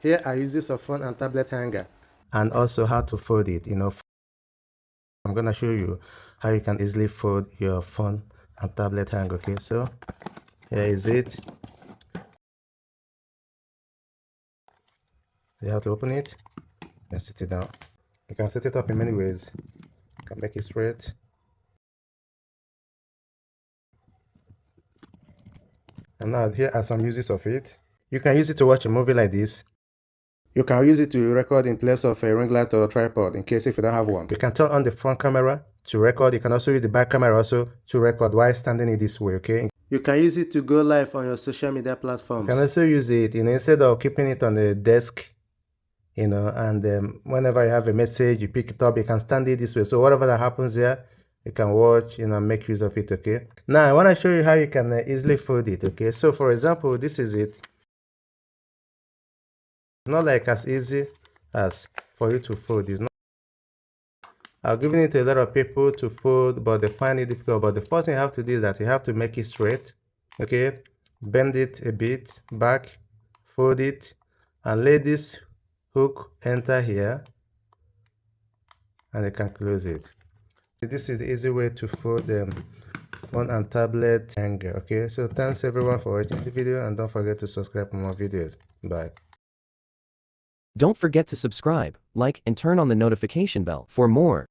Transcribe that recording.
Here are uses of phone and tablet hanger, and also how to fold it. I'm gonna show you how you can easily fold your phone and tablet hanger. Okay, so here is it. You have to open it and sit it down. You can set it up in many ways. You can make it straight. And now here are some uses of it. You can use it to watch a movie like this. You can use it to record in place of a ring light or a tripod in case if you don't have one. You can turn on the front camera to record. You can also use the back camera also to record while standing it this way, okay? You can use it to go live on your social media platforms. You can also use it, instead of keeping it on the desk, and whenever you have a message, you pick it up, you can stand it this way. So whatever that happens here, you can watch, make use of it, okay? Now, I want to show you how you can easily fold it, okay? So for example, this is it. Not like as easy as for you to fold. It's not. I've given it to a lot of people to fold, but they find it difficult. But the first thing you have to do is that you have to make it straight, okay? Bend it a bit back, fold it, and let this hook enter here, and you can close it. So this is the easy way to fold the phone and tablet hanger, okay? So thanks everyone for watching the video, and don't forget to subscribe for more videos. Bye. Don't forget to subscribe, like, and turn on the notification bell for more.